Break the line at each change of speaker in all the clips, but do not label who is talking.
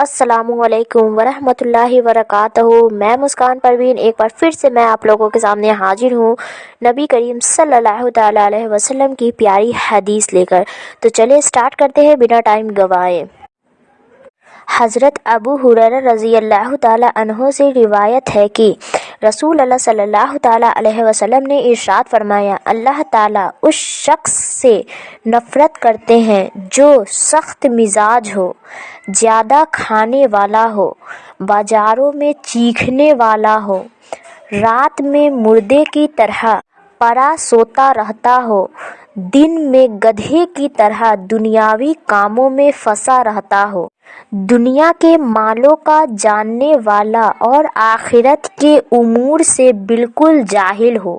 السلام علیکم ورحمۃ اللہ وبرکاتہ۔ میں مسکان پروین ایک بار پھر سے میں آپ لوگوں کے سامنے حاضر ہوں نبی کریم صلی اللہ تعالیٰ علیہ وسلم کی پیاری حدیث لے کر۔ تو چلے اسٹارٹ کرتے ہیں بنا ٹائم گوائے۔ حضرت ابو ہریرہ رضی اللہ تعالیٰ عنہ سے روایت ہے کہ رسول اللہ صلی اللہ تعالیٰ علیہ وسلم نے ارشاد فرمایا، اللہ تعالیٰ اس شخص سے نفرت کرتے ہیں جو سخت مزاج ہو، زیادہ کھانے والا ہو، بازاروں میں چیخنے والا ہو، رات میں مردے کی طرح پڑا سوتا رہتا ہو، دن میں گدھے کی طرح دنیاوی کاموں میں پھنسا رہتا ہو، دنیا کے مالوں کا جاننے والا اور آخرت کے امور سے بالکل جاہل ہو۔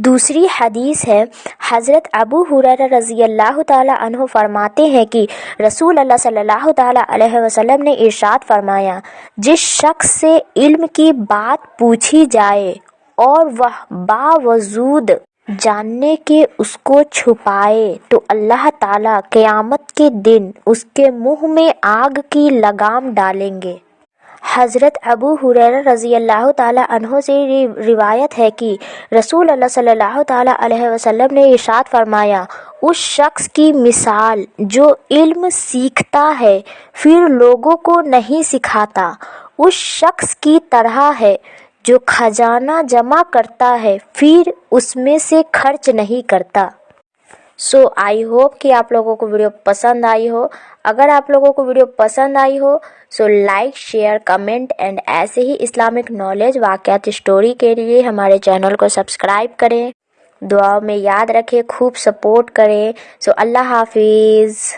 دوسری حدیث ہے، حضرت ابو ہریرہ رضی اللہ تعالیٰ عنہ فرماتے ہیں کہ رسول اللہ صلی اللہ تعالیٰ علیہ وسلم نے ارشاد فرمایا، جس شخص سے علم کی بات پوچھی جائے اور وہ باوجود جاننے کے اس کو چھپائے تو اللہ تعالیٰ قیامت کے دن اس کے منہ میں آگ کی لگام ڈالیں گے۔ حضرت ابو ہریرہ رضی اللہ تعالیٰ عنہ سے روایت ہے کہ رسول اللہ صلی اللہ تعالیٰ علیہ وسلم نے ارشاد فرمایا، اس شخص کی مثال جو علم سیکھتا ہے پھر لوگوں کو نہیں سکھاتا، اس شخص کی طرح ہے جو خزانہ جمع کرتا ہے پھر اس میں سے خرچ نہیں کرتا۔ آئی ہوپ کہ آپ لوگوں کو ویڈیو پسند آئی ہو۔ اگر آپ لوگوں کو ویڈیو پسند آئی ہو لائک، شیئر، کمنٹ اینڈ ایسے ہی اسلامک نالج واقعات اسٹوری کے لیے ہمارے چینل کو سبسکرائب کریں، دعاؤں میں یاد رکھیں، خوب سپورٹ کریں۔ اللہ حافظ۔